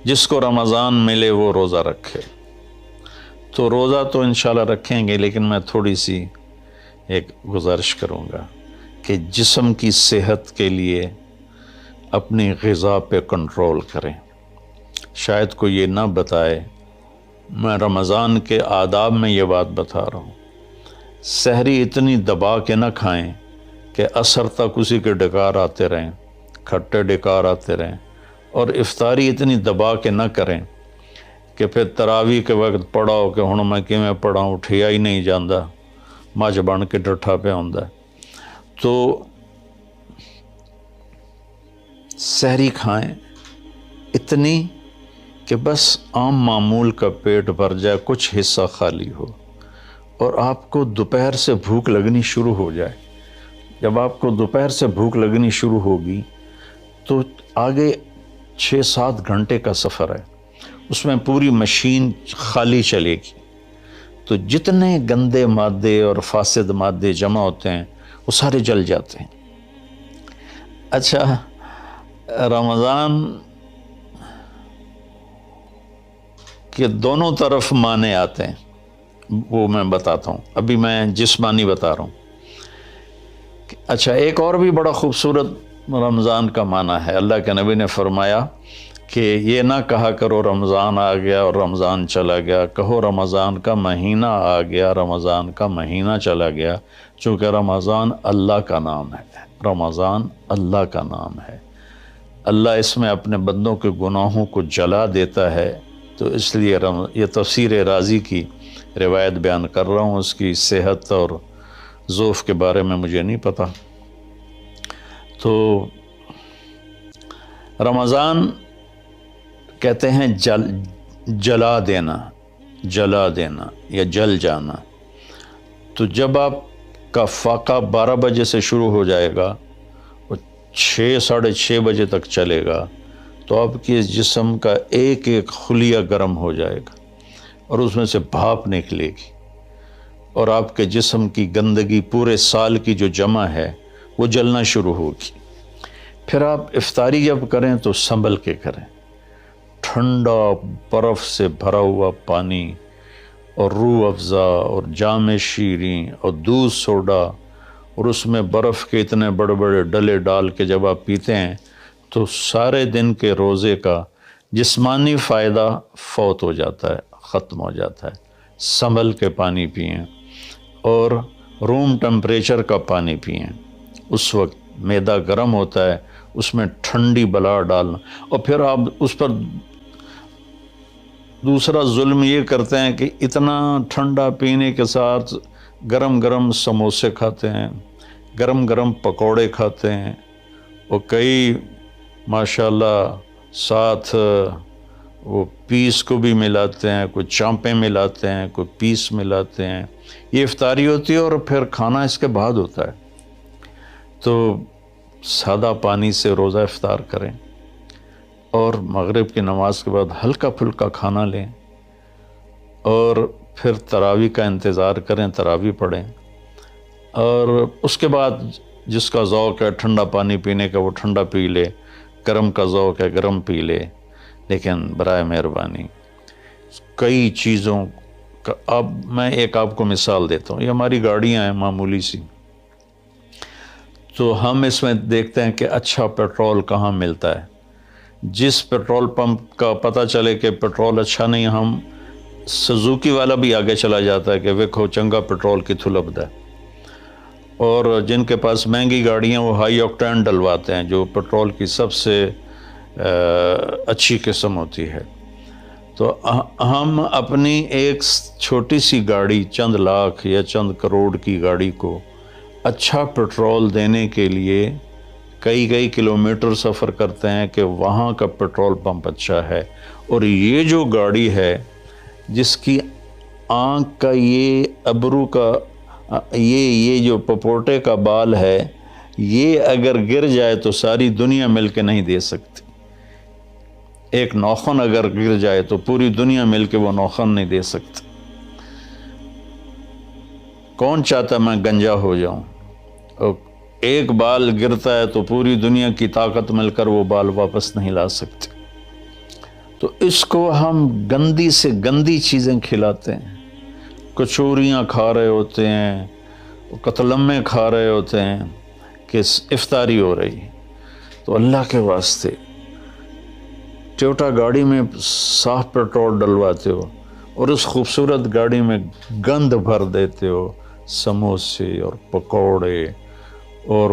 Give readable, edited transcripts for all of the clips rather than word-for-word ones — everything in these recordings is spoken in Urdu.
جس کو رمضان ملے وہ روزہ رکھے۔ تو روزہ تو انشاءاللہ رکھیں گے، لیکن میں تھوڑی سی ایک گزارش کروں گا کہ جسم کی صحت کے لیے اپنی غذا پہ کنٹرول کریں۔ شاید کوئی یہ نہ بتائے، میں رمضان کے آداب میں یہ بات بتا رہا ہوں، سحری اتنی دبا کے نہ کھائیں کہ عصر تک اسی کے ڈکار آتے رہیں، کھٹے ڈکار آتے رہیں، اور افطاری اتنی دبا کے نہ کریں کہ پھر تراویح کے وقت پڑھاؤ کہ ہن میں کیویں پڑھاؤں، اٹھیا ہی نہیں جاندہ، مجھ بن کے ڈٹھا پہ ہوندا۔ تو سحری کھائیں اتنی کہ بس عام معمول کا پیٹ بھر جائے، کچھ حصہ خالی ہو، اور آپ کو دوپہر سے بھوک لگنی شروع ہو جائے۔ جب آپ کو دوپہر سے بھوک لگنی شروع ہوگی تو آگے 6-7 گھنٹے کا سفر ہے، اس میں پوری مشین خالی چلے گی، تو جتنے گندے مادے اور فاسد مادے جمع ہوتے ہیں وہ سارے جل جاتے ہیں۔ اچھا، رمضان کے دونوں طرف معنی آتے ہیں، وہ میں بتاتا ہوں، ابھی میں جسمانی بتا رہا ہوں۔ اچھا، ایک اور بھی بڑا خوبصورت رمضان کا معنی ہے۔ اللہ کے نبی نے فرمایا کہ یہ نہ کہا کرو رمضان آ گیا اور رمضان چلا گیا، کہو رمضان کا مہینہ آ گیا، رمضان کا مہینہ چلا گیا، چونکہ رمضان اللہ کا نام ہے، رمضان اللہ کا نام ہے۔ اللہ اس میں اپنے بندوں کے گناہوں کو جلا دیتا ہے، تو اس لیے یہ تفسیر رازی کی روایت بیان کر رہا ہوں، اس کی صحت اور ضعف کے بارے میں مجھے نہیں پتہ۔ تو رمضان کہتے ہیں جلا دینا، جلا دینا یا جل جانا۔ تو جب آپ کا فاقہ 12 بجے سے شروع ہو جائے گا اور 6-6:30 بجے تک چلے گا، تو آپ کے جسم کا ایک ایک خلیہ گرم ہو جائے گا اور اس میں سے بھاپ نکلے گی، اور آپ کے جسم کی گندگی پورے سال کی جو جمع ہے وہ جلنا شروع ہوگی۔ پھر آپ افطاری جب کریں تو سنبھل کے کریں، ٹھنڈا برف سے بھرا ہوا پانی اور روح افزا اور جام شیریں اور دودھ سوڈا، اور اس میں برف کے اتنے بڑے بڑے ڈلے ڈال کے جب آپ پیتے ہیں تو سارے دن کے روزے کا جسمانی فائدہ فوت ہو جاتا ہے، ختم ہو جاتا ہے۔ سنبھل کے پانی پئیں اور روم ٹمپریچر کا پانی پئیں۔ اس وقت معدہ گرم ہوتا ہے، اس میں ٹھنڈی بلا ڈالنا، اور پھر آپ اس پر دوسرا ظلم یہ کرتے ہیں کہ اتنا ٹھنڈا پینے کے ساتھ گرم گرم سموسے کھاتے ہیں، گرم گرم پکوڑے کھاتے ہیں، اور کئی ماشاءاللہ ساتھ وہ پیس کو بھی ملاتے ہیں، کوئی چانپیں ملاتے ہیں، کوئی پیس ملاتے ہیں۔ یہ افطاری ہوتی ہے اور پھر کھانا اس کے بعد ہوتا ہے۔ تو سادہ پانی سے روزہ افطار کریں اور مغرب کی نماز کے بعد ہلکا پھلکا کھانا لیں، اور پھر تراویح کا انتظار کریں، تراویح پڑھیں، اور اس کے بعد جس کا ذوق ہے ٹھنڈا پانی پینے کا وہ ٹھنڈا پی لے، گرم کا ذوق ہے گرم پی لے، لیکن برائے مہربانی کئی چیزوں کا، اب میں ایک آپ کو مثال دیتا ہوں۔ یہ ہماری گاڑیاں ہیں معمولی سی، تو ہم اس میں دیکھتے ہیں کہ اچھا پیٹرول کہاں ملتا ہے۔ جس پیٹرول پمپ کا پتہ چلے کہ پیٹرول اچھا نہیں، ہم سزوکی والا بھی آگے چلا جاتا ہے کہ ویکھو چنگا پیٹرول کتھوں لبدا ہے، اور جن کے پاس مہنگی گاڑیاں وہ ہائی آکٹین ڈلواتے ہیں، جو پیٹرول کی سب سے اچھی قسم ہوتی ہے۔ تو ہم اپنی ایک چھوٹی سی گاڑی، چند لاکھ یا چند کروڑ کی گاڑی کو اچھا پیٹرول دینے کے لیے کئی کلومیٹر سفر کرتے ہیں کہ وہاں کا پیٹرول پمپ اچھا ہے، اور یہ جو گاڑی ہے جس کی آنکھ کا یہ ابرو کا یہ جو پپوٹے کا بال ہے، یہ اگر گر جائے تو ساری دنیا مل کے نہیں دے سکتی۔ ایک ناخن اگر گر جائے تو پوری دنیا مل کے وہ ناخن نہیں دے سکتی۔ کون چاہتا میں گنجا ہو جاؤں؟ اور ایک بال گرتا ہے تو پوری دنیا کی طاقت مل کر وہ بال واپس نہیں لا سکتی۔ تو اس کو ہم گندی سے گندی چیزیں کھلاتے ہیں، کچوریاں کھا رہے ہوتے ہیں، قتلمے کھا رہے ہوتے ہیں کہ افطاری ہو رہی ہے۔ تو اللہ کے واسطے ٹویوٹا گاڑی میں صاف پیٹرول ڈلواتے ہو اور اس خوبصورت گاڑی میں گند بھر دیتے ہو، سموسے اور پکوڑے اور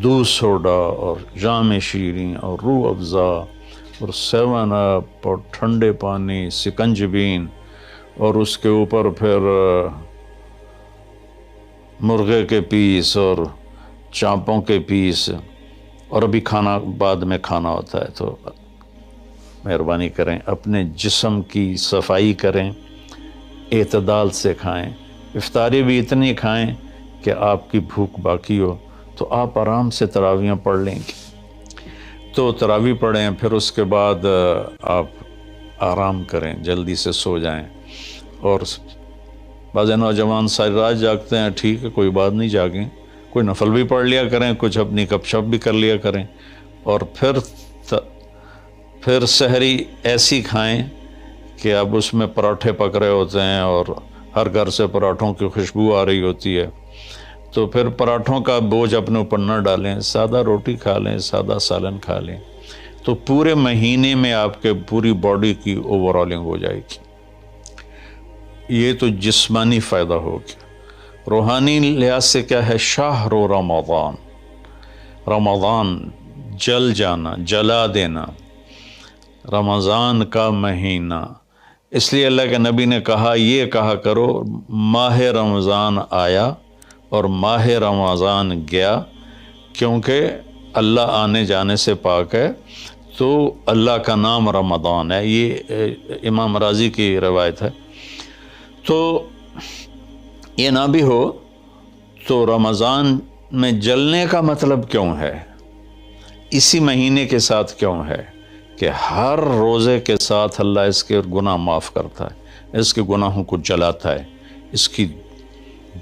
دودھ سوڈا اور جام شیریں اور روح افزا اور 7 اپ اور ٹھنڈے پانی، سکنجبین، اور اس کے اوپر پھر مرغے کے پیس اور چانپوں کے پیس، اور ابھی کھانا بعد میں کھانا ہوتا ہے۔ تو مہربانی کریں، اپنے جسم کی صفائی کریں، اعتدال سے کھائیں، افطاری بھی اتنی کھائیں کہ آپ کی بھوک باقی ہو، تو آپ آرام سے تراویحیں پڑھ لیں گے۔ تو تراویح پڑھیں، پھر اس کے بعد آپ آرام کریں، جلدی سے سو جائیں۔ اور بعض نوجوان ساری رات جاگتے ہیں، ٹھیک ہے، کوئی بات نہیں، جاگیں، کوئی نفل بھی پڑھ لیا کریں، کچھ اپنی گپ شپ بھی کر لیا کریں، اور پھر سحری ایسی کھائیں کہ اب اس میں پراٹھے پک رہے ہوتے ہیں اور ہر گھر سے پراٹھوں کی خوشبو آ رہی ہوتی ہے، تو پھر پراٹھوں کا بوجھ اپنے اوپر نہ ڈالیں، سادہ روٹی کھا لیں، سادہ سالن کھا لیں، تو پورے مہینے میں آپ کے پوری باڈی کی اوورالنگ ہو جائے گی۔ یہ تو جسمانی فائدہ ہو گیا۔ روحانی لحاظ سے کیا ہے؟ شہر رمضان، رمضان جل جانا، جلا دینا، رمضان کا مہینہ۔ اس لیے اللہ کے نبی نے کہا، یہ کہا کرو، ماہ رمضان آیا اور ماہ رمضان گیا، کیونکہ اللہ آنے جانے سے پاک ہے، تو اللہ کا نام رمضان ہے۔ یہ امام راضی کی روایت ہے۔ تو یہ نہ بھی ہو تو رمضان میں جلنے کا مطلب کیوں ہے؟ اسی مہینے کے ساتھ کیوں ہے کہ ہر روزے کے ساتھ اللہ اس کے گناہ معاف کرتا ہے، اس کے گناہوں کو جلاتا ہے، اس کی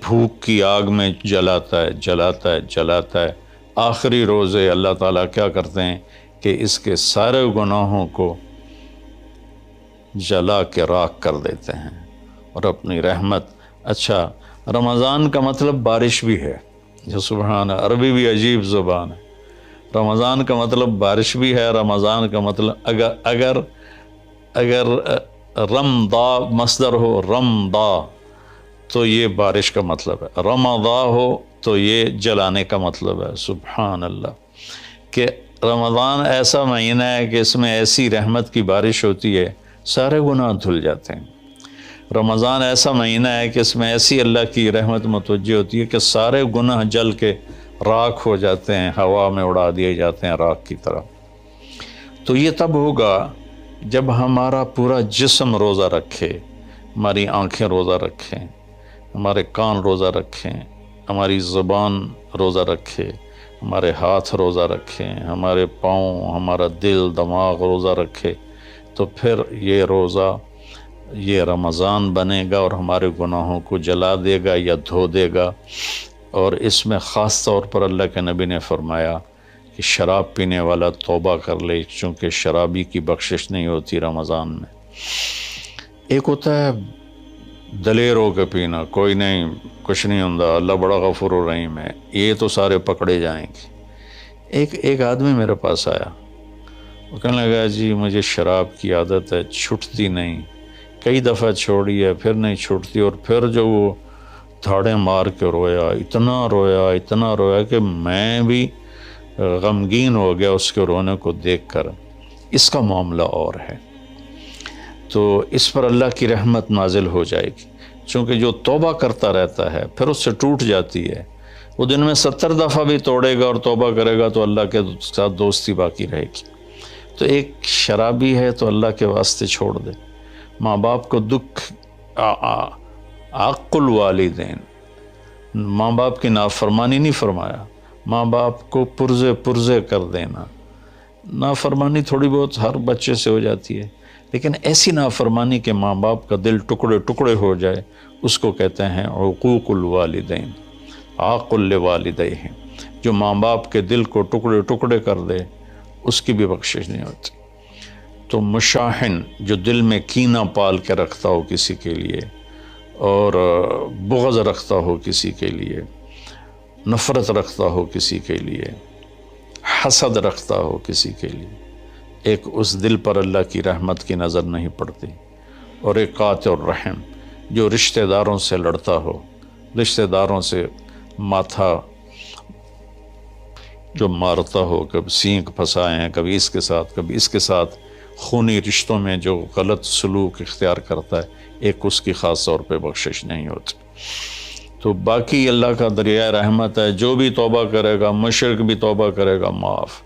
بھوک کی آگ میں جلاتا ہے، جلاتا ہے، جلاتا ہے۔ آخری روزے اللہ تعالیٰ کیا کرتے ہیں کہ اس کے سارے گناہوں کو جلا کے راکھ کر دیتے ہیں، اور اپنی رحمت۔ اچھا، رمضان کا مطلب بارش بھی ہے، جو سبحان، عربی بھی عجیب زبان ہے۔ رمضان کا مطلب بارش بھی ہے، رمضان کا مطلب اگر رمضا مصدر ہو، رمضا، تو یہ بارش کا مطلب ہے، رمضا ہو تو یہ جلانے کا مطلب ہے۔ سبحان اللہ، کہ رمضان ایسا مہینہ ہے کہ اس میں ایسی رحمت کی بارش ہوتی ہے، سارے گناہ دھل جاتے ہیں۔ رمضان ایسا مہینہ ہے کہ اس میں ایسی اللہ کی رحمت متوجہ ہوتی ہے کہ سارے گناہ جل کے راکھ ہو جاتے ہیں، ہوا میں اڑا دیے جاتے ہیں راکھ کی طرح۔ تو یہ تب ہوگا جب ہمارا پورا جسم روزہ رکھے، ہماری آنکھیں روزہ رکھیں، ہمارے کان روزہ رکھیں، ہماری زبان روزہ رکھے، ہمارے ہاتھ روزہ رکھیں، ہمارے پاؤں، ہمارا دل، دماغ روزہ رکھے، تو پھر یہ روزہ، یہ رمضان بنے گا اور ہمارے گناہوں کو جلا دے گا یا دھو دے گا۔ اور اس میں خاص طور پر اللہ کے نبی نے فرمایا کہ شراب پینے والا توبہ کر لے، چونکہ شرابی کی بخشش نہیں ہوتی رمضان میں۔ ایک ہوتا ہے دلیر ہو کے پینا، کوئی نہیں، کچھ نہیں ہوتا، اللہ بڑا غفور و رحیم ہے، یہ تو سارے پکڑے جائیں گے۔ ایک آدمی میرے پاس آیا، وہ کہنے لگا، جی مجھے شراب کی عادت ہے، چھٹتی نہیں، کئی دفعہ چھوڑی ہے، پھر نہیں چھوٹتی، اور پھر جو وہ دھاڑیں مار کے رویا، اتنا رویا کہ میں بھی غمگین ہو گیا اس کے رونے کو دیکھ کر۔ اس کا معاملہ اور ہے، تو اس پر اللہ کی رحمت نازل ہو جائے گی، چونکہ جو توبہ کرتا رہتا ہے پھر اس سے ٹوٹ جاتی ہے، وہ دن میں 70 دفعہ بھی توڑے گا اور توبہ کرے گا تو اللہ کے ساتھ دوستی باقی رہے گی۔ تو ایک شرابی ہے تو اللہ کے واسطے چھوڑ دے۔ ماں باپ کو دکھ، عق الوالدین، ماں باپ کی نافرمانی نہیں فرمایا، ماں باپ کو پرزے کر دینا۔ نافرمانی تھوڑی بہت ہر بچے سے ہو جاتی ہے، لیکن ایسی نافرمانی کہ ماں باپ کا دل ٹکڑے ٹکڑے ہو جائے، اس کو کہتے ہیں عقوق الوالدین، عاق لوالدیہ۔ جو ماں باپ کے دل کو ٹکڑے ٹکڑے کر دے، اس کی بھی بخشش نہیں ہوتی۔ تو مشاحن جو دل میں کینہ پال کے رکھتا ہو کسی کے لیے، اور بغض رکھتا ہو کسی کے لیے، نفرت رکھتا ہو کسی کے لیے، حسد رکھتا ہو کسی کے لیے، ایک اس دل پر اللہ کی رحمت کی نظر نہیں پڑتی۔ اور ایک قاطع الرحم جو رشتہ داروں سے لڑتا ہو، رشتہ داروں سے ماتھا جو مارتا ہو، کبھی سینگ پھنسائے ہیں، کبھی اس کے ساتھ کبھی اس کے ساتھ، خونی رشتوں میں جو غلط سلوک اختیار کرتا ہے، ایک اس کی خاص طور پہ بخشش نہیں ہوتی۔ تو باقی اللہ کا دریائے رحمت ہے، جو بھی توبہ کرے گا، مشرک بھی توبہ کرے گا معاف،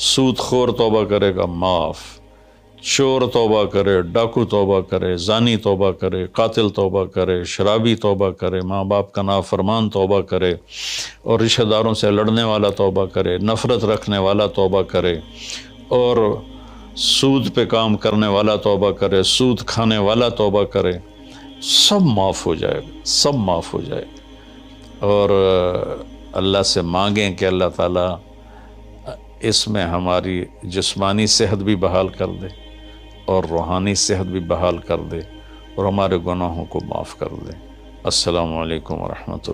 سود خور توبہ کرے گا معاف، چور توبہ کرے، ڈاکو توبہ کرے، زانی توبہ کرے، قاتل توبہ کرے، شرابی توبہ کرے، ماں باپ کا نافرمان توبہ کرے، اور رشتہ داروں سے لڑنے والا توبہ کرے، نفرت رکھنے والا توبہ کرے، اور سود پہ کام کرنے والا توبہ کرے، سود کھانے والا توبہ کرے، سب معاف ہو جائے گا، سب معاف ہو جائے گا۔ اور اللہ سے مانگیں کہ اللہ تعالیٰ اس میں ہماری جسمانی صحت بھی بحال کر دے اور روحانی صحت بھی بحال کر دے، اور ہمارے گناہوں کو معاف کر دے۔ السلام علیکم ورحمۃ اللہ۔